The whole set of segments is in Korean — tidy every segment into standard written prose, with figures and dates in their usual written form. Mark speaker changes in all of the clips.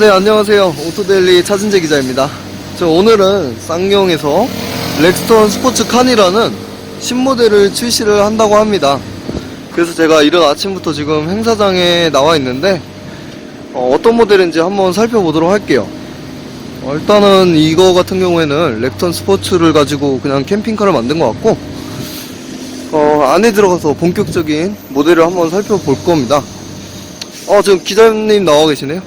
Speaker 1: 네, 안녕하세요. 오토데일리 차진재 기자입니다. 오늘은 쌍용에서 렉스턴 스포츠 칸이라는 신모델을 출시를 한다고 합니다. 그래서 제가 이른 아침부터 지금 행사장에 나와 있는데 어떤 모델인지 한번 살펴보도록 할게요. 일단은 이거 같은 경우에는 렉스턴 스포츠를 가지고 그냥 캠핑카를 만든 것 같고 안에 들어가서 본격적인 모델을 한번 살펴볼 겁니다. 지금 기자님 나와 계시네요.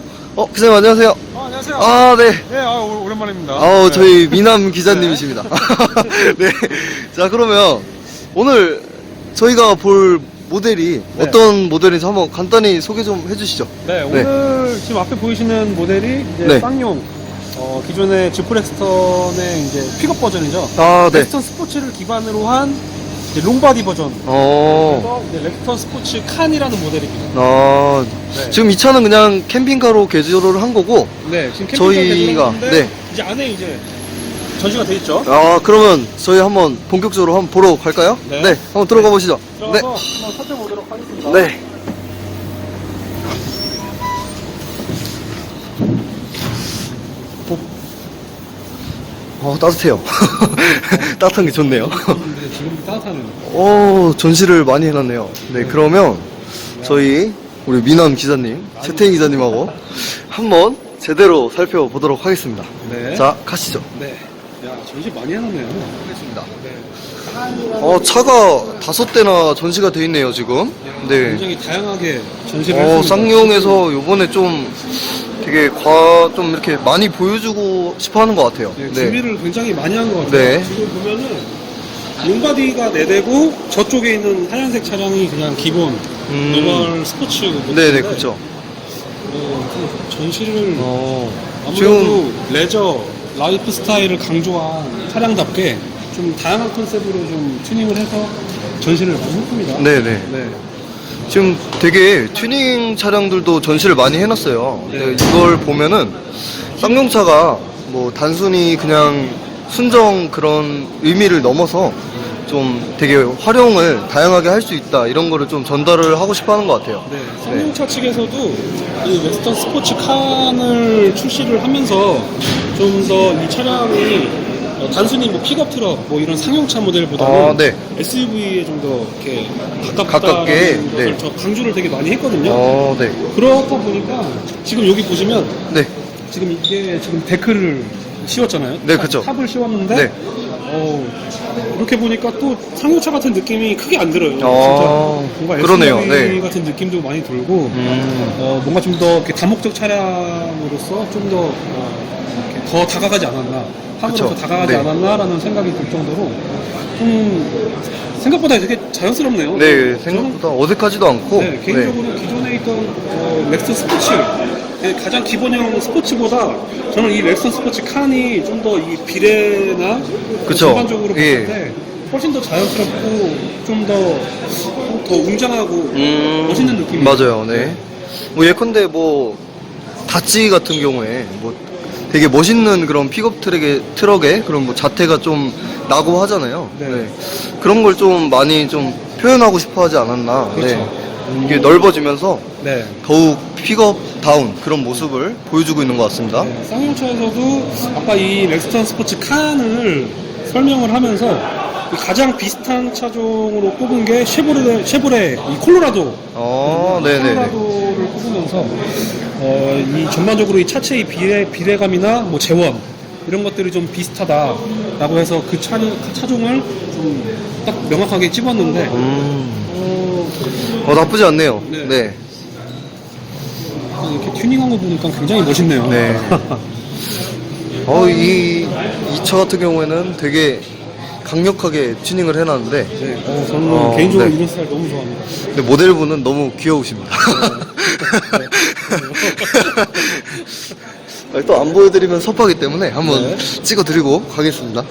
Speaker 1: 기자님 안녕하세요.
Speaker 2: 안녕하세요.
Speaker 1: 네.
Speaker 2: 네, 오랜만입니다. 네.
Speaker 1: 저희 미남 기자님이십니다. 네. 자, 그러면 오늘 저희가 볼 모델이 어떤 모델인지 한번 간단히 소개 좀 해주시죠.
Speaker 2: 네, 오늘 지금 앞에 보이시는 모델이 이제 쌍용 기존의 지프 렉스턴의 이제 픽업 버전이죠.
Speaker 1: 네.
Speaker 2: 렉스턴 스포츠를 기반으로 한 이제 롱바디 버전. 그래서 이제 렉스턴 스포츠 칸이라는 모델입니다.
Speaker 1: 네. 지금 이 차는 그냥 캠핑카로 개조를 한 거고.
Speaker 2: 네, 지금 캠핑카
Speaker 1: 저희가
Speaker 2: 개조를 이제 안에 이제 전시가 돼 있죠.
Speaker 1: 그러면 저희 한번 본격적으로 한번 보러 갈까요?
Speaker 2: 네.
Speaker 1: 한번 들어가 보시죠.
Speaker 2: 들어가서 한번 살펴보도록 하겠습니다.
Speaker 1: 네. 따뜻해요. 따뜻한 게 좋네요.
Speaker 2: 지금 따뜻하네요.
Speaker 1: 전시를 많이 해놨네요. 네, 그러면 저희 우리 미남 기자님, 최태희 기자님하고 한번 제대로 살펴보도록 하겠습니다.
Speaker 2: 네.
Speaker 1: 자, 가시죠.
Speaker 2: 네. 야, 전시 많이 해놨네요.
Speaker 1: 알겠습니다.
Speaker 2: 네.
Speaker 1: 차가 5대나 전시가 돼 있네요, 지금. 네.
Speaker 2: 굉장히 다양하게 전시를 했습니다.
Speaker 1: 쌍용에서 요번에 좀 되게 좀 이렇게 많이 보여주고 싶어 하는 것 같아요.
Speaker 2: 네, 준비를 굉장히 많이 한 것 같아요.
Speaker 1: 네.
Speaker 2: 지금 보면은 롱바디가 4대고 저쪽에 있는 하얀색 차량이 그냥 기본 노멀 스포츠
Speaker 1: 네네, 그쵸.
Speaker 2: 전시를 아무래도
Speaker 1: 지금
Speaker 2: 레저, 라이프 스타일을 강조한 차량답게 좀 다양한 컨셉으로 좀 튜닝을 해서 전시를 많이 했습니다.
Speaker 1: 네네.
Speaker 2: 네.
Speaker 1: 지금 되게 튜닝 차량들도 전시를 많이 해놨어요.
Speaker 2: 네.
Speaker 1: 근데 이걸 보면은 쌍용차가 뭐 단순히 그냥 순정 그런 의미를 넘어서 좀 되게 활용을 다양하게 할 수 있다, 이런 거를 좀 전달을 하고 싶어 하는 것 같아요.
Speaker 2: 네, 쌍용차 측에서도 이 렉스턴 스포츠 칸을 출시를 하면서 좀 더 이 차량이 단순히 뭐 픽업 트럭 뭐 이런 상용차 모델보다는
Speaker 1: 네.
Speaker 2: SUV에 좀 더 이렇게
Speaker 1: 가깝게,
Speaker 2: 가깝다는 것을
Speaker 1: 네.
Speaker 2: 저 강조를 되게 많이 했거든요.
Speaker 1: 네.
Speaker 2: 그렇다 보니까 지금 여기 보시면
Speaker 1: 네.
Speaker 2: 지금 이게 지금 데크를 씌웠잖아요.
Speaker 1: 네, 그쵸.
Speaker 2: 탑을 씌웠는데
Speaker 1: 네.
Speaker 2: 이렇게 보니까 또 상용차 같은 느낌이 크게 안 들어요. 진짜 뭔가
Speaker 1: 그러네요.
Speaker 2: SUV
Speaker 1: 네.
Speaker 2: 같은 느낌도 많이 들고 뭔가 좀 더 다목적 차량으로서 좀 더 다가가지 않았나, 함으로써
Speaker 1: 그쵸.
Speaker 2: 다가가지
Speaker 1: 네.
Speaker 2: 않았나라는 생각이 들 정도로 생각보다 되게 자연스럽네요.
Speaker 1: 네, 생각보다 어색하지도 않고.
Speaker 2: 네, 개인적으로 기존에 있던 렉스턴 스포츠, 가장 기본형 스포츠보다 저는 이 렉스턴 스포츠 칸이 좀 더 이 비례나
Speaker 1: 그쵸.
Speaker 2: 전반적으로 봤을
Speaker 1: 예.
Speaker 2: 때 훨씬 더 자연스럽고 좀 더 웅장하고 멋있는 느낌이
Speaker 1: 맞아요. 네. 뭐 예컨대 뭐 다찌 같은 경우에 뭐 되게 멋있는 그런 픽업 트럭의 그런 뭐 자태가 좀 나고 하잖아요.
Speaker 2: 네.
Speaker 1: 그런 걸 좀 많이 좀 표현하고 싶어 하지 않았나.
Speaker 2: 그렇죠.
Speaker 1: 이게 넓어지면서
Speaker 2: 네.
Speaker 1: 더욱 픽업다운 그런 모습을 보여주고 있는 것 같습니다.
Speaker 2: 네, 쌍용차에서도 아까 이 렉스턴 스포츠 칸을 설명을 하면서 가장 비슷한 차종으로 꼽은 게 쉐보레 이 콜로라도.
Speaker 1: 네네네.
Speaker 2: 콜로라도를 꼽으면서 이 전반적으로 이 차체의 비례감이나 뭐 제원 이런 것들이 좀 비슷하다라고 해서 그 차종을 좀 딱 명확하게 집었는데
Speaker 1: 나쁘지 않네요.
Speaker 2: 네.
Speaker 1: 네.
Speaker 2: 이렇게 튜닝한 거 보니까 굉장히 멋있네요.
Speaker 1: 네. 이 차 같은 경우에는 되게 강력하게 튜닝을 해놨는데,
Speaker 2: 네, 저는 개인적으로
Speaker 1: 네.
Speaker 2: 이런 스타일 너무 좋아합니다.
Speaker 1: 근데 모델분은 너무 귀여우십니다. 또 안 보여드리면 섭하기 때문에 한번 찍어드리고 가겠습니다.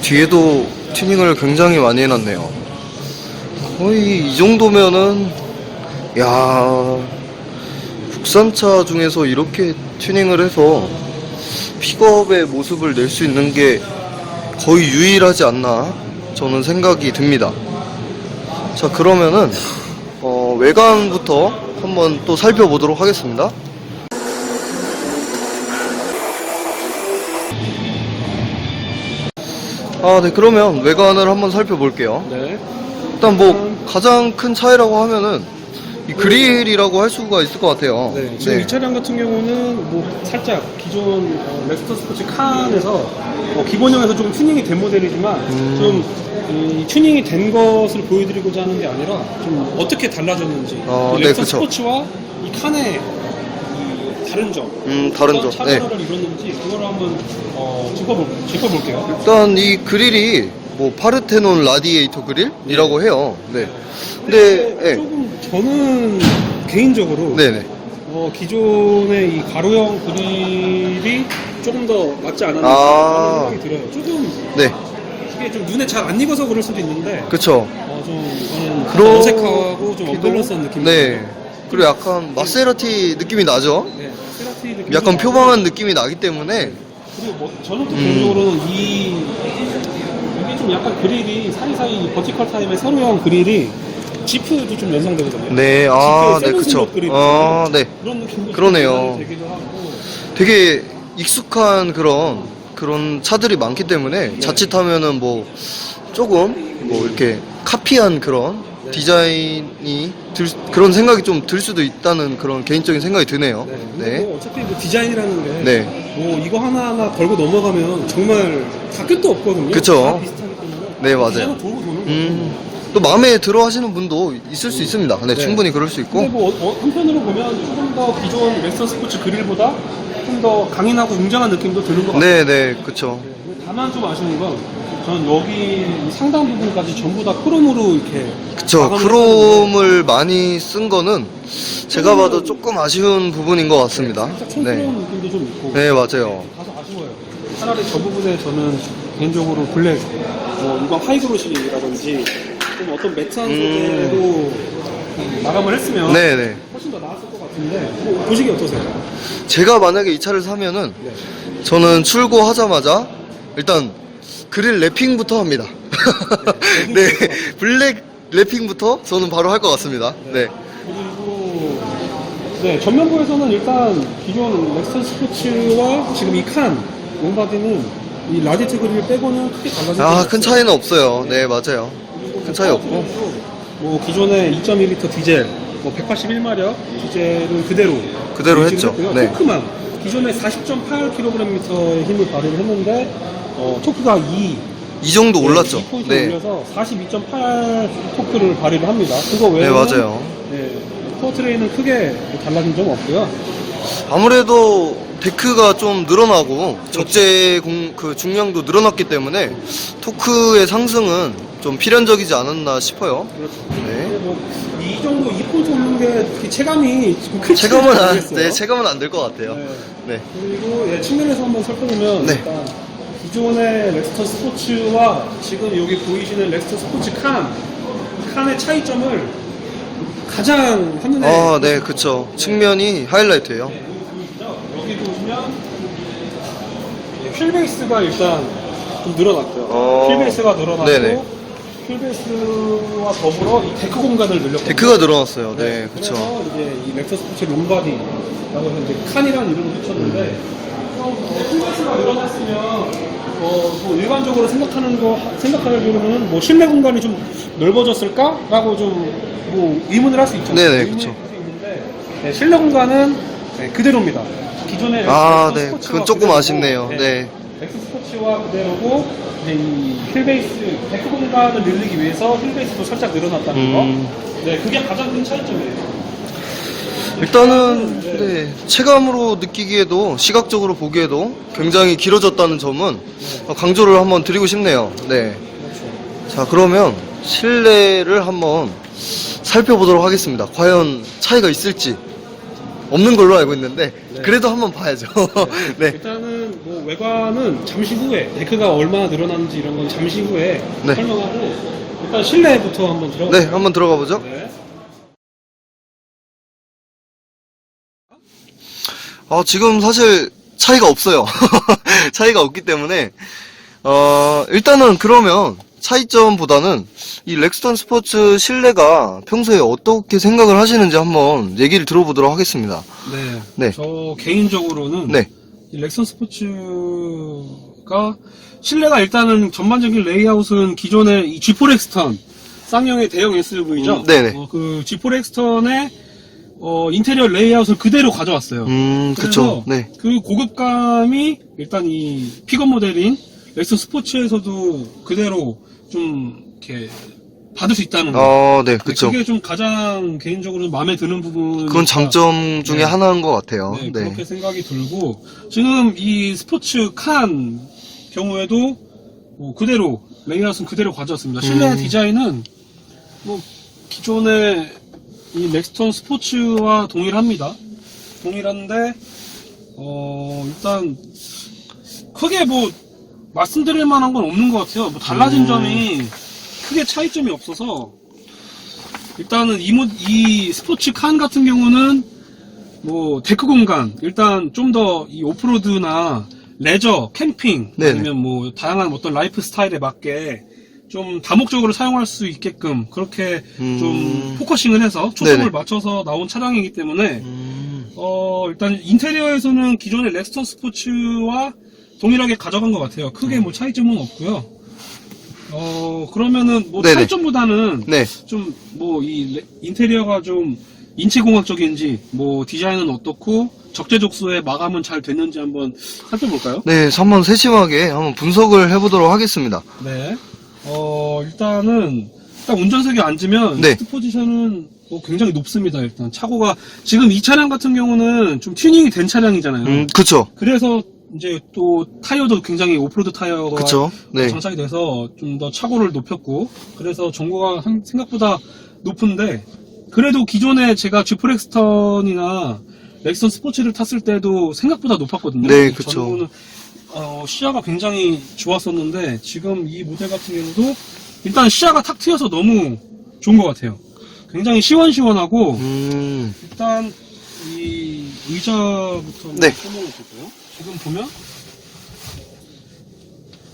Speaker 1: 뒤에도 튜닝을 굉장히 많이 해놨네요. 거의 이 정도면은, 국산차 중에서 이렇게 튜닝을 해서 픽업의 모습을 낼 수 있는 게 거의 유일하지 않나 저는 생각이 듭니다. 자, 그러면은 외관부터 한번 또 살펴보도록 하겠습니다. 네, 그러면 외관을 한번 살펴볼게요.
Speaker 2: 네.
Speaker 1: 일단 뭐 가장 큰 차이라고 하면은 이 그릴이라고 할 수가 있을 것 같아요.
Speaker 2: 네, 지금 이 차량 같은 경우는 뭐 살짝 기존 렉스턴 스포츠 칸에서 기본형에서 좀 튜닝이 된 모델이지만 좀 이 튜닝이 된 것을 보여드리고자 하는 게 아니라 좀 어떻게 달라졌는지 이
Speaker 1: 네,
Speaker 2: 렉스턴
Speaker 1: 그쵸.
Speaker 2: 스포츠와 이 칸의 이 다른 점,
Speaker 1: 다른
Speaker 2: 어떤
Speaker 1: 점. 네.
Speaker 2: 차별화를 이뤘는지 그거를 한번 짚어볼게요.
Speaker 1: 일단 이 그릴이 뭐 파르테논 라디에이터 그릴이라고 해요. 네. 근데 네.
Speaker 2: 조금 저는 개인적으로
Speaker 1: 네네.
Speaker 2: 기존의 이 가로형 그릴이 조금 더 맞지 않았나
Speaker 1: 아.
Speaker 2: 생각이 들어요. 조금
Speaker 1: 네.
Speaker 2: 이게 좀 눈에 잘 안 익어서 그럴 수도 있는데
Speaker 1: 그쵸.
Speaker 2: 좀 저는
Speaker 1: 그러-
Speaker 2: 어색하고 좀 언밸런스한 느낌이
Speaker 1: 네.
Speaker 2: 들어요.
Speaker 1: 그리고 약간 마세라티 느낌이 나죠.
Speaker 2: 네, 세라피 느낌이
Speaker 1: 약간
Speaker 2: 나고,
Speaker 1: 표방한 느낌이 나기 때문에
Speaker 2: 그리고 뭐 저는 또 개인적으로는 이게 좀 약간 그릴이 사이사이 버티컬 타입의 세로형 그릴이 지프도 좀 연상되거든요.
Speaker 1: 네. 네, 그쵸. 네.
Speaker 2: 그런 느낌도
Speaker 1: 그러네요.
Speaker 2: 좀 되기도 하고.
Speaker 1: 되게 익숙한 그런 차들이 많기 때문에 자칫하면은 뭐 조금 뭐 이렇게 카피한 그런 디자인이 그런 생각이 좀 들 수도 있다는 그런 개인적인 생각이 드네요.
Speaker 2: 네.
Speaker 1: 네.
Speaker 2: 뭐 어차피 뭐 디자인이라는 게
Speaker 1: 네.
Speaker 2: 뭐 이거 하나하나 걸고 넘어가면 정말 다 끝도 없거든요.
Speaker 1: 그쵸.
Speaker 2: 다 비슷하기 때문에.
Speaker 1: 네, 맞아요.
Speaker 2: 디자인은 돌고 도는 거예요.
Speaker 1: 또 마음에 들어 하시는 분도 있을 수 있습니다. 네,
Speaker 2: 네.
Speaker 1: 충분히 그럴 수
Speaker 2: 근데
Speaker 1: 있고.
Speaker 2: 뭐 한편으로 보면 조금 더 기존 렉선 스포츠 그릴보다 좀 더 강인하고 웅장한 느낌도 드는 것 같아요.
Speaker 1: 네, 네, 그쵸.
Speaker 2: 다만 좀 아쉬운 건 저는 여기 상당 부분까지 전부 다 크롬으로 이렇게
Speaker 1: 그쵸.
Speaker 2: 마감을
Speaker 1: 크롬을 많이 쓴 거는 제가 봐도 조금 아쉬운 부분인 것 같습니다.
Speaker 2: 살짝 촌스러운
Speaker 1: 네.
Speaker 2: 느낌도 좀 있고
Speaker 1: 네, 맞아요.
Speaker 2: 가서 아쉬워요. 차라리 저 부분에 저는 개인적으로 블랙, 이건 하이그로시라든지 좀 어떤 매트한 소재로 마감을 했으면
Speaker 1: 네, 네.
Speaker 2: 훨씬 더 나았을 것 같은데 뭐 보시기 어떠세요?
Speaker 1: 제가 만약에 이 차를 사면은
Speaker 2: 네.
Speaker 1: 저는 출고하자마자 일단 그릴 랩핑부터 합니다. 네, 블랙 랩핑부터 저는 바로 할 것 같습니다. 네.
Speaker 2: 그리고 전면부에서는 일단 기존 렉스턴 스포츠와 지금 이 칸 롱바디는 이 라디트 그릴 빼고는 크게 달라진
Speaker 1: 큰 차이는 없어요. 네, 맞아요. 큰 차이 없고.
Speaker 2: 뭐 기존의 2.2L 디젤, 뭐 181마력 디젤은 그대로
Speaker 1: 그대로
Speaker 2: 유지를
Speaker 1: 했죠.
Speaker 2: 했고요.
Speaker 1: 네.
Speaker 2: 토크만 기존에 40.8kgm의 힘을 발휘를 했는데 토크가
Speaker 1: 이 정도 올랐죠.
Speaker 2: 2포인트
Speaker 1: 네.
Speaker 2: 올려서 42.8 토크를 발휘를 합니다. 그거
Speaker 1: 네,
Speaker 2: 외에는
Speaker 1: 맞아요.
Speaker 2: 파워트레인은 크게 뭐 달라진 점 없고요.
Speaker 1: 아무래도 데크가 좀 늘어나고 적재 그 중량도 늘어났기 때문에 토크의 상승은 좀 필연적이지 않았나 싶어요.
Speaker 2: 그렇죠.
Speaker 1: 네.
Speaker 2: 이 정도 2포인트 오는 게 특히 체감이 좀 클지
Speaker 1: 체감은 안 될 것 같아요.
Speaker 2: 네.
Speaker 1: 네.
Speaker 2: 그리고 측면에서 한번 살펴보면
Speaker 1: 네.
Speaker 2: 일단 기존의 렉스턴 스포츠와 지금 여기 보이시는 렉스턴 스포츠 칸의 차이점을 가장 한눈에
Speaker 1: 네, 그쵸. 측면이 하이라이트예요.
Speaker 2: 여기 보시면 휠베이스가 일단 좀 늘어났고요. 휠베이스가 늘어났고
Speaker 1: 네네.
Speaker 2: 휠베이스와 더불어 이 데크 공간을 늘렸거든요.
Speaker 1: 데크가 늘어났어요. 네, 그쵸.
Speaker 2: 그래서 이제 이 렉서 스포츠 롱바디라고 해서 이제 칸이라는 이름을 붙였는데 휠베이스가 늘어났으면 뭐 일반적으로 생각하려면 뭐 실내 공간이 좀 넓어졌을까라고 좀 뭐 의문을 할 수 있죠.
Speaker 1: 네네,
Speaker 2: 의문을
Speaker 1: 그쵸.
Speaker 2: 할수 있는데 실내 공간은 그대로입니다. 기존의 렉서
Speaker 1: 네.
Speaker 2: 스포츠와
Speaker 1: 그건 조금
Speaker 2: 그대로고,
Speaker 1: 아쉽네요. 네.
Speaker 2: 렉스 스포츠와 그대로고 이제 이 휠베이스 데크 공간을 늘리기 위해서 휠베이스도 살짝 늘어났다는 거. 네, 그게 가장 큰 차이점이에요.
Speaker 1: 일단은 네, 체감으로 느끼기에도 시각적으로 보기에도 굉장히 길어졌다는 점은 강조를 한번 드리고 싶네요. 네. 자, 그러면 실내를 한번 살펴보도록 하겠습니다. 과연 차이가 있을지 없는 걸로 알고 있는데 그래도 한번 봐야죠. 네.
Speaker 2: 일단은 뭐 외관은 잠시 후에 데크가 얼마나 늘어났는지 이런 건 잠시 후에
Speaker 1: 네.
Speaker 2: 설명하고 일단 실내부터 한번 들어가.
Speaker 1: 네, 한번 들어가 보죠.
Speaker 2: 네.
Speaker 1: 지금 사실 차이가 없어요. 차이가 없기 때문에 일단은 그러면 차이점보다는 이 렉스턴 스포츠 실내가 평소에 어떻게 생각을 하시는지 한번 얘기를 들어보도록 하겠습니다.
Speaker 2: 네.
Speaker 1: 네.
Speaker 2: 저 개인적으로는
Speaker 1: 네.
Speaker 2: 이 렉선 스포츠가 실내가 일단은 전반적인 레이아웃은 기존의 이 G4 렉스턴 쌍용의 대형 SUV죠.
Speaker 1: 네네.
Speaker 2: 그 G4 렉스턴의 인테리어 레이아웃을 그대로 가져왔어요.
Speaker 1: 그쵸. 네.
Speaker 2: 그 고급감이 일단 이 픽업 모델인 렉선 스포츠에서도 그대로 좀 이렇게 받을 수 있다는 거.
Speaker 1: 네, 그쵸.
Speaker 2: 그게 좀 가장 개인적으로 마음에 드는 부분.
Speaker 1: 그건 장점 중에
Speaker 2: 네.
Speaker 1: 하나인 것 같아요.
Speaker 2: 네, 그렇게 생각이 들고 지금 이 스포츠 칸 경우에도 뭐 그대로 레이아웃은 그대로 가져왔습니다. 실내 디자인은 뭐 기존의 이 렉스턴 스포츠와 동일합니다. 동일한데 일단 크게 뭐 말씀드릴 만한 건 없는 것 같아요. 뭐 달라진 점이 크게 차이점이 없어서 일단은 이 스포츠 칸 같은 경우는 뭐 데크 공간 일단 좀 더 이 오프로드나 레저, 캠핑
Speaker 1: 네네.
Speaker 2: 아니면 뭐 다양한 어떤 라이프 스타일에 맞게 좀 다목적으로 사용할 수 있게끔 그렇게 좀 포커싱을 해서 초점을
Speaker 1: 네네.
Speaker 2: 맞춰서 나온 차량이기 때문에 일단 인테리어에서는 기존의 렉스턴 스포츠와 동일하게 가져간 것 같아요. 크게 뭐 차이점은 없고요. 그러면은 뭐
Speaker 1: 네네.
Speaker 2: 차이점보다는
Speaker 1: 네.
Speaker 2: 좀 뭐 이 인테리어가 좀 인체공학적인지 뭐 디자인은 어떻고 적재적소의 마감은 잘 됐는지 한번 살펴볼까요?
Speaker 1: 네, 그래서 한번 세심하게 한번 분석을 해보도록 하겠습니다.
Speaker 2: 네. 일단은 딱 운전석에 앉으면
Speaker 1: 네.
Speaker 2: 시트 포지션은 굉장히 높습니다. 일단 차고가 지금 이 차량 같은 경우는 좀 튜닝이 된 차량이잖아요.
Speaker 1: 그쵸.
Speaker 2: 그래서 이제 또 타이어도 굉장히 오프로드 타이어가
Speaker 1: 그쵸. 네.
Speaker 2: 장착이 돼서 좀 더 차고를 높였고 그래서 정보가 생각보다 높은데 그래도 기존에 제가 G4 렉스턴이나 렉선 스포츠를 탔을 때도 생각보다 높았거든요.
Speaker 1: 네, 그쵸.
Speaker 2: 전후는 시야가 굉장히 좋았었는데 지금 이 모델 같은 경우도 일단 시야가 탁 트여서 너무 좋은 것 같아요. 굉장히 시원시원하고 일단 이 의자부터
Speaker 1: 네.
Speaker 2: 설명해 줄까요? 지금 보면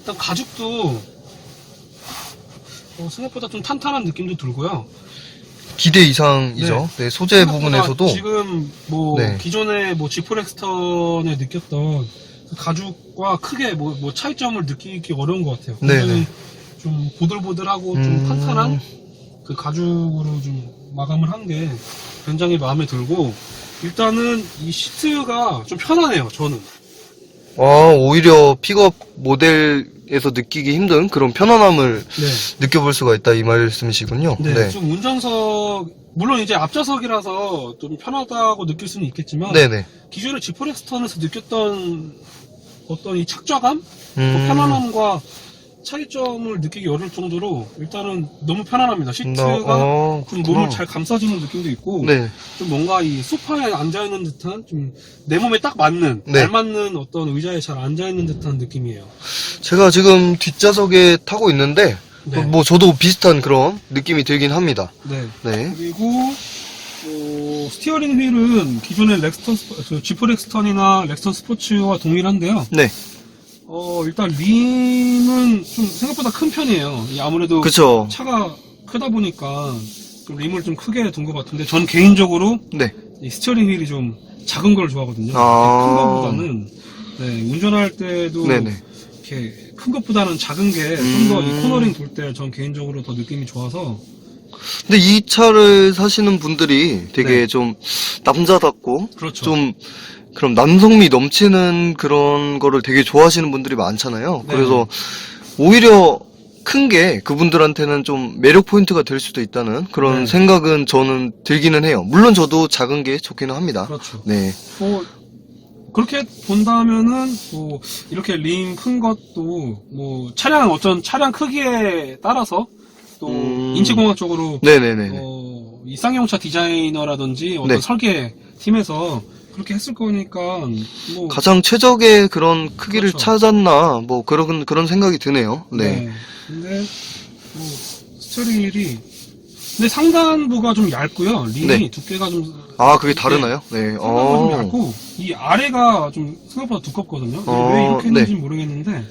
Speaker 2: 일단 가죽도 생각보다 좀 탄탄한 느낌도 들고요.
Speaker 1: 기대 이상이죠. 네, 소재
Speaker 2: 생각보다
Speaker 1: 부분에서도.
Speaker 2: 지금 뭐
Speaker 1: 네.
Speaker 2: 기존의 뭐 G4 렉스턴에 느꼈던 그 가죽과 크게 뭐 차이점을 느끼기 어려운 것 같아요.
Speaker 1: 네네.
Speaker 2: 굉장히 좀 보들보들하고 좀 탄탄한 그 가죽으로 좀 마감을 한 게 굉장히 마음에 들고 일단은 이 시트가 좀 편하네요. 저는.
Speaker 1: 오히려 픽업 모델에서 느끼기 힘든 그런 편안함을
Speaker 2: 네.
Speaker 1: 느껴볼 수가 있다 이 말씀이시군요.
Speaker 2: 네. 좀 운전석 물론 이제 앞좌석이라서 좀 편하다고 느낄 수는 있겠지만
Speaker 1: 네네.
Speaker 2: 기존의 G4 렉스턴에서 느꼈던 어떤 이 착좌감, 그 편안함과 차이점을 느끼기 어려울 정도로 일단은 너무 편안합니다. 시트가 좀 몸을 잘 감싸주는 느낌도 있고
Speaker 1: 네.
Speaker 2: 좀 뭔가 이 소파에 앉아있는 듯한 좀 내 몸에 딱 맞는
Speaker 1: 네.
Speaker 2: 알맞는 어떤 의자에 잘 앉아있는 듯한 느낌이에요.
Speaker 1: 제가 지금 뒷좌석에 타고 있는데
Speaker 2: 네.
Speaker 1: 뭐 저도 비슷한 그런 느낌이 들긴 합니다.
Speaker 2: 네.
Speaker 1: 네.
Speaker 2: 그리고 스티어링 휠은 기존의 G4 렉스턴이나 렉스턴 스포츠와 동일한데요.
Speaker 1: 네.
Speaker 2: 일단 림은 좀 생각보다 큰 편이에요. 아무래도
Speaker 1: 그쵸.
Speaker 2: 차가 크다 보니까 좀 림을 좀 크게 둔 것 같은데 전 개인적으로
Speaker 1: 네.
Speaker 2: 이 스티어링 휠이 좀 작은 걸 좋아하거든요. 큰 것보다는 운전할 때도
Speaker 1: 네네.
Speaker 2: 이렇게 큰 것보다는 작은 게 좀 더 이 코너링 돌 때 전 개인적으로 더 느낌이 좋아서
Speaker 1: 근데 이 차를 사시는 분들이 되게
Speaker 2: 네.
Speaker 1: 좀 남자답고
Speaker 2: 그렇죠.
Speaker 1: 좀 그럼 남성미 넘치는 그런 거를 되게 좋아하시는 분들이 많잖아요.
Speaker 2: 네.
Speaker 1: 그래서 오히려 큰 게 그분들한테는 좀 매력 포인트가 될 수도 있다는 그런
Speaker 2: 네.
Speaker 1: 생각은 저는 들기는 해요. 물론 저도 작은 게 좋기는 합니다.
Speaker 2: 그렇죠.
Speaker 1: 네.
Speaker 2: 그렇게 본다면은 이렇게 림 큰 것도 어떤 차량 크기에 따라서 또 인체공학적으로
Speaker 1: 네네네.
Speaker 2: 이 쌍용차 디자이너라든지 어떤
Speaker 1: 네.
Speaker 2: 설계 팀에서 그렇게 했을 거니까
Speaker 1: 가장 최적의 그런 크기를
Speaker 2: 그렇죠.
Speaker 1: 찾았나 뭐 그런 생각이 드네요. 네.
Speaker 2: 근데 스티어링 휠이 근데 상단부가 좀 얇고요. 림이
Speaker 1: 네.
Speaker 2: 두께가 좀
Speaker 1: 아, 그게 다르나요? 네.
Speaker 2: 상단부가 좀 얇고 이 아래가 좀 생각보다 두껍거든요. 왜 이렇게 했는지
Speaker 1: 네.
Speaker 2: 모르겠는데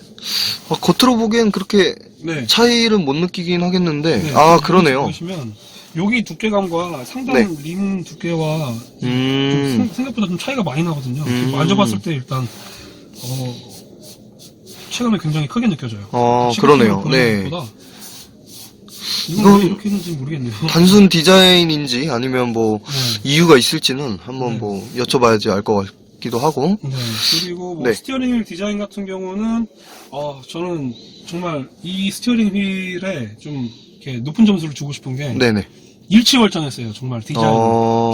Speaker 1: 겉으로 보기엔 그렇게
Speaker 2: 네.
Speaker 1: 차이를 못 느끼긴 하겠는데,
Speaker 2: 네,
Speaker 1: 아, 그러네요.
Speaker 2: 보시면 여기 두께감과 상단
Speaker 1: 네.
Speaker 2: 림 두께와 좀 생각보다 좀 차이가 많이 나거든요. 만져봤을 때 일단 체감이 굉장히 크게 느껴져요.
Speaker 1: 그러네요. 네.
Speaker 2: 이건
Speaker 1: 이건
Speaker 2: 왜 이렇게 했는지 모르겠네요.
Speaker 1: 단순 디자인인지 아니면 뭐
Speaker 2: 네.
Speaker 1: 이유가 있을지는 한번
Speaker 2: 네.
Speaker 1: 뭐 여쭤봐야지 알 것 같기도 하고.
Speaker 2: 네. 그리고 뭐
Speaker 1: 네.
Speaker 2: 스티어링 휠 디자인 같은 경우는 저는 정말 이 스티어링 휠에 좀 이렇게 높은 점수를 주고 싶은 게
Speaker 1: 네네.
Speaker 2: 일치월장했어요. 정말 디자인.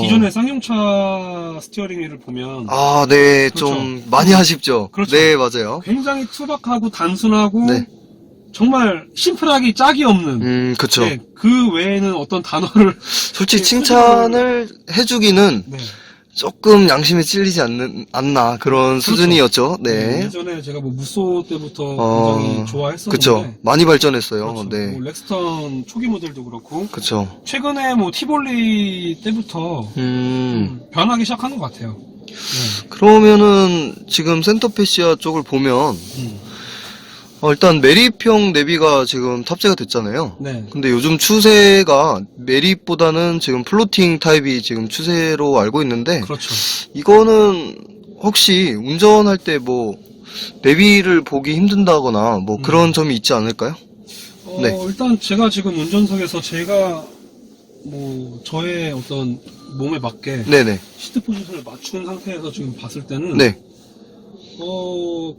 Speaker 2: 기존의 쌍용차 스티어링 휠을 보면
Speaker 1: 아, 네,
Speaker 2: 그렇죠.
Speaker 1: 좀 많이 아쉽죠.
Speaker 2: 그렇죠.
Speaker 1: 네, 맞아요.
Speaker 2: 굉장히 투박하고 단순하고
Speaker 1: 네.
Speaker 2: 정말 심플하기 짝이 없는
Speaker 1: 그쵸.
Speaker 2: 네, 그 외에는 어떤 단어를
Speaker 1: 솔직히
Speaker 2: 네,
Speaker 1: 칭찬을 해주기는
Speaker 2: 네.
Speaker 1: 조금 양심에 찔리지 않나 그런 수준이었죠.
Speaker 2: 네,
Speaker 1: 네.
Speaker 2: 예전에 제가 뭐 무쏘 때부터 굉장히 좋아했었는데
Speaker 1: 그쵸. 많이 발전했어요.
Speaker 2: 그렇죠.
Speaker 1: 네.
Speaker 2: 뭐 렉스턴 초기 모델도 그렇고
Speaker 1: 그쵸.
Speaker 2: 최근에 뭐 티볼리 때부터 변하기 시작한 것 같아요. 네.
Speaker 1: 그러면은 지금 센터페시아 쪽을 보면 일단 메립형 내비가 지금 탑재가 됐잖아요.
Speaker 2: 네.
Speaker 1: 근데 요즘 추세가 메립보다는 지금 플로팅 타입이 지금 추세로 알고 있는데
Speaker 2: 그렇죠.
Speaker 1: 이거는 혹시 운전할 때 뭐 내비를 보기 힘든다거나 뭐 그런 점이 있지 않을까요? 네.
Speaker 2: 일단 제가 지금 운전석에서 제가 뭐 저의 어떤 몸에 맞게
Speaker 1: 네네.
Speaker 2: 시트 포지션을 맞춘 상태에서 지금 봤을 때는
Speaker 1: 네.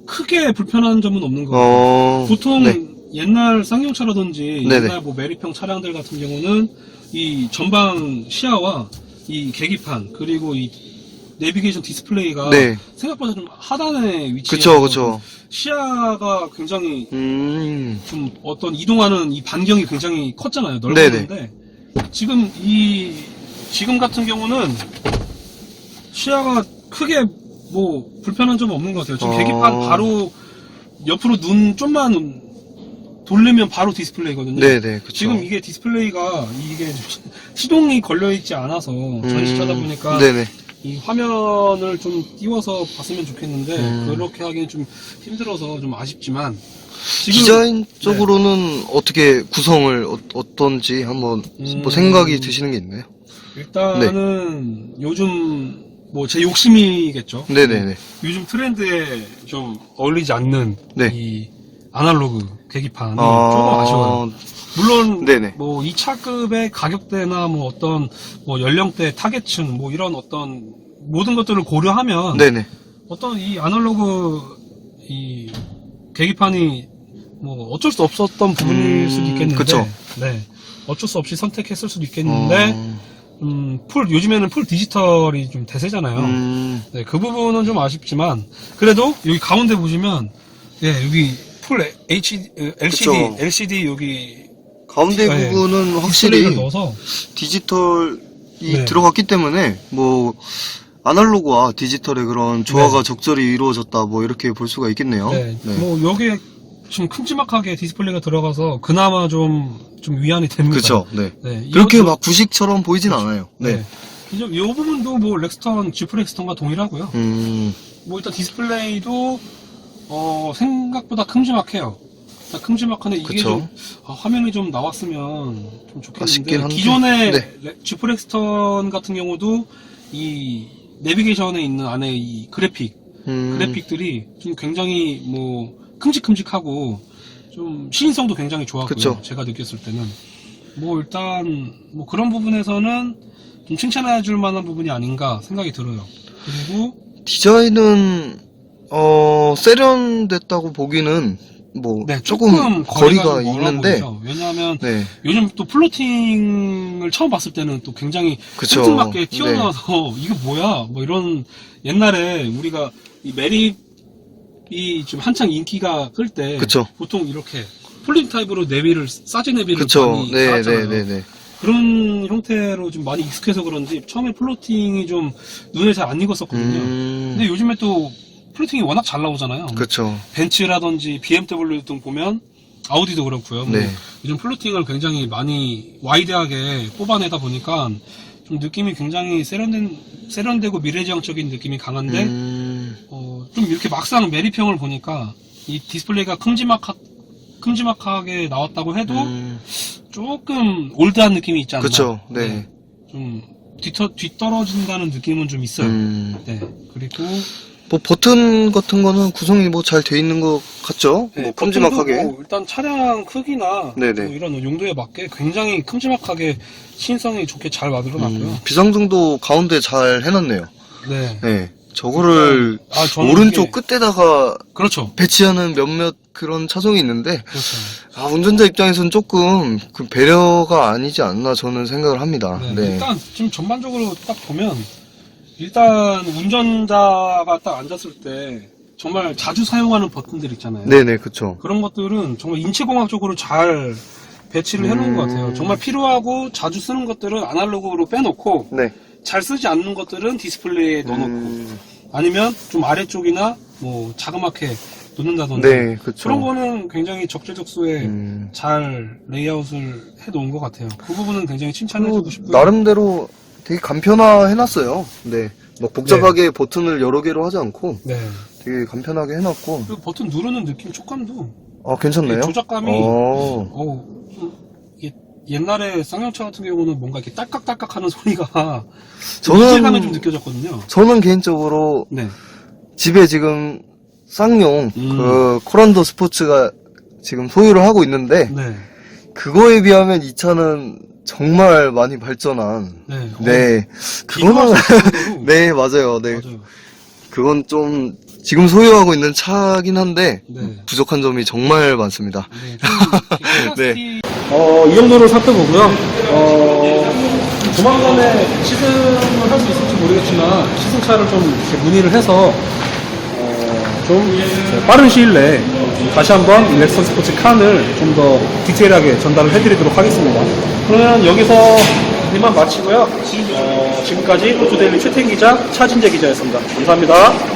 Speaker 2: 크게 불편한 점은 없는 것 같아요. 보통
Speaker 1: 네.
Speaker 2: 옛날 쌍용차라든지
Speaker 1: 네네.
Speaker 2: 옛날 뭐 메리평 차량들 같은 경우는 이 전방 시야와 이 계기판 그리고 이 내비게이션 디스플레이가
Speaker 1: 네.
Speaker 2: 생각보다 좀 하단에 위치해
Speaker 1: 그쵸, 그쵸.
Speaker 2: 시야가 굉장히
Speaker 1: 좀
Speaker 2: 어떤 이동하는 이 반경이 굉장히 컸잖아요. 넓었는데 지금 같은 경우는 시야가 크게 뭐 불편한 점은 없는 것 같아요. 지금 계기판 바로 옆으로 눈 좀만 돌리면 바로 디스플레이거든요.
Speaker 1: 네네, 그쵸.
Speaker 2: 지금 이게 디스플레이가 이게 시동이 걸려 있지 않아서 전시차다 보니까
Speaker 1: 네네.
Speaker 2: 이 화면을 좀 띄워서 봤으면 좋겠는데 그렇게 하기는 좀 힘들어서 좀 아쉽지만 지금
Speaker 1: 디자인적으로는 어떻게 구성을 어떤지 한번 뭐 생각이 드시는 게 있나요?
Speaker 2: 일단은 요즘 뭐 제 욕심이겠죠.
Speaker 1: 네네네.
Speaker 2: 요즘 트렌드에 좀 어울리지 않는
Speaker 1: 네.
Speaker 2: 이 아날로그 계기판이 조금 아쉬워요. 물론
Speaker 1: 네네.
Speaker 2: 뭐 2차급의 가격대나 뭐 어떤 뭐 연령대 타겟층 뭐 이런 어떤 모든 것들을 고려하면
Speaker 1: 네네.
Speaker 2: 어떤 이 아날로그 이 계기판이 뭐 어쩔 수 없었던 부분일 수도 있겠는데
Speaker 1: 그쵸.
Speaker 2: 네. 어쩔 수 없이 선택했을 수도 있겠는데 요즘에는 풀 디지털이 좀 대세잖아요. 네, 그 부분은 좀 아쉽지만 그래도 여기 가운데 보시면 여기 풀 LCD
Speaker 1: 그쵸.
Speaker 2: LCD 여기
Speaker 1: 가운데
Speaker 2: 네,
Speaker 1: 부분은
Speaker 2: 디스플레이를
Speaker 1: 확실히
Speaker 2: 넣어서
Speaker 1: 디지털이
Speaker 2: 네.
Speaker 1: 들어갔기 때문에 뭐 아날로그와 디지털의 그런 조화가
Speaker 2: 네.
Speaker 1: 적절히 이루어졌다 뭐 이렇게 볼 수가 있겠네요.
Speaker 2: 네.
Speaker 1: 네.
Speaker 2: 뭐 여기에 지금 큼지막하게 디스플레이가 들어가서 그나마 좀 위안이 됩니다.
Speaker 1: 그쵸. 네.
Speaker 2: 네,
Speaker 1: 그렇게
Speaker 2: 이것도-
Speaker 1: 막 구식처럼 보이진 않아요. 네.
Speaker 2: 이 부분도 뭐 렉스턴, 지프 렉스턴과 동일하고요. 뭐 일단 디스플레이도 생각보다 큼지막해요. 큼지막한데 이게
Speaker 1: 그쵸.
Speaker 2: 좀 화면이 좀 나왔으면 좀
Speaker 1: 아쉽긴
Speaker 2: 좋겠는데
Speaker 1: 한데.
Speaker 2: 기존의
Speaker 1: 네.
Speaker 2: 지프 렉스턴 같은 경우도 이 내비게이션에 있는 안에 이 그래픽들이 좀 굉장히 뭐 큼직큼직하고 좀 시인성도 굉장히 좋았고요.
Speaker 1: 그쵸.
Speaker 2: 제가 느꼈을 때는 뭐 일단 뭐 그런 부분에서는 좀 칭찬해줄 만한 부분이 아닌가 생각이 들어요. 그리고
Speaker 1: 디자인은 세련됐다고 보기는 뭐
Speaker 2: 네,
Speaker 1: 조금 거리가
Speaker 2: 좀 멀어
Speaker 1: 있는데
Speaker 2: 보이죠. 왜냐하면
Speaker 1: 네.
Speaker 2: 요즘 또 플로팅을 처음 봤을 때는 또 굉장히
Speaker 1: 그쵸.
Speaker 2: 뚱뚱맞게 튀어나와서 이거 뭐야 뭐 이런 옛날에 우리가 이 메립이 좀 한창 인기가 끌 때
Speaker 1: 그쵸.
Speaker 2: 보통 이렇게 폴링 타입으로 내비를 사진 내비를
Speaker 1: 그쵸.
Speaker 2: 많이
Speaker 1: 네,
Speaker 2: 달았잖아요.
Speaker 1: 네, 네, 네.
Speaker 2: 그런 형태로 좀 많이 익숙해서 그런지 처음에 플로팅이 좀 눈에 잘 안 익었었거든요. 근데 요즘에 또 플로팅이 워낙 잘 나오잖아요.
Speaker 1: 그쵸.
Speaker 2: 벤츠라든지 BMW 등 보면 아우디도 그렇고요. 뭐
Speaker 1: 네.
Speaker 2: 요즘 플로팅을 굉장히 많이 와이드하게 뽑아내다 보니까 좀 느낌이 굉장히 세련되고 미래지향적인 느낌이 강한데 좀 이렇게 막상 매립형을 보니까 이 디스플레이가 큼지막하게 나왔다고 해도 조금 올드한 느낌이 있지 않나.
Speaker 1: 그쵸, 네.
Speaker 2: 좀 뒤떨어진다는 느낌은 좀 있어요. 네. 그리고
Speaker 1: 뭐 버튼 같은 거는 구성이 뭐 잘 돼 있는 것 같죠?
Speaker 2: 네,
Speaker 1: 뭐 큼지막하게.
Speaker 2: 뭐 일단 차량 크기나
Speaker 1: 네네.
Speaker 2: 뭐 이런 용도에 맞게 굉장히 큼지막하게 신성이 좋게 잘 만들어놨고요.
Speaker 1: 비상등도 가운데 잘 해놨네요.
Speaker 2: 네.
Speaker 1: 네. 저거를
Speaker 2: 저는
Speaker 1: 오른쪽
Speaker 2: 이게-
Speaker 1: 끝에다가
Speaker 2: 그렇죠.
Speaker 1: 배치하는 몇몇 그런 차종이 있는데,
Speaker 2: 그렇죠.
Speaker 1: 운전자 입장에서는 조금 그 배려가 아니지 않나 저는 생각을 합니다.
Speaker 2: 네.
Speaker 1: 네.
Speaker 2: 일단 지금 전반적으로 딱 보면 일단 운전자가 딱 앉았을 때 정말 자주 사용하는 버튼들 있잖아요.
Speaker 1: 네네, 그쵸.
Speaker 2: 그런 것들은 정말 인체공학적으로 잘 배치를 해놓은 것 같아요. 정말 필요하고 자주 쓰는 것들은 아날로그로 빼놓고
Speaker 1: 네.
Speaker 2: 잘 쓰지 않는 것들은 디스플레이에 넣어놓고 아니면 좀 아래쪽이나 뭐 자그맣게 놓는다던가
Speaker 1: 네, 그쵸.
Speaker 2: 그런 거는 굉장히 적재적소에
Speaker 1: 음.
Speaker 2: 잘 레이아웃을 해놓은 것 같아요. 그 부분은 굉장히 칭찬해주고 싶고요.
Speaker 1: 나름대로 되게 간편화 해놨어요. 네. 막 복잡하게 버튼을 여러 개로 하지 않고
Speaker 2: 네.
Speaker 1: 되게 간편하게 해놨고.
Speaker 2: 그리고 버튼 누르는 느낌, 촉감도
Speaker 1: 괜찮나요?
Speaker 2: 조작감이
Speaker 1: 어.
Speaker 2: 이게 옛날에 쌍용차 같은 경우는 뭔가 이렇게 딸깍딸깍하는 소리가
Speaker 1: 저는-
Speaker 2: 이질감이 좀 느껴졌거든요.
Speaker 1: 저는 개인적으로
Speaker 2: 네.
Speaker 1: 집에 지금 쌍용 그 코란도 스포츠가 지금 소유를 하고 있는데
Speaker 2: 네.
Speaker 1: 그거에 비하면 이 차는 정말 많이 발전한.
Speaker 2: 네.
Speaker 1: 네.
Speaker 2: 비교할
Speaker 1: 그거는
Speaker 2: 수 없을 정도로.
Speaker 1: 네, 맞아요. 네.
Speaker 2: 맞아요.
Speaker 1: 그건 좀 지금 소유하고 있는 차긴 한데
Speaker 2: 네.
Speaker 1: 부족한 점이 정말 많습니다.
Speaker 2: 네. 좀
Speaker 1: 네.
Speaker 2: 이 정도로 살펴보고요. 조만간에 시승을 할 수 있을지 모르겠지만 시승차를 좀 이렇게 문의를 해서 좀 빠른 시일 내에 다시 한번 이 렉선 스포츠 칸을 좀 더 디테일하게 전달을 해드리도록 하겠습니다. 그러면 여기서 이만 마치고요. 지금까지 오토데일리 최태인 기자, 차진재 기자였습니다. 감사합니다.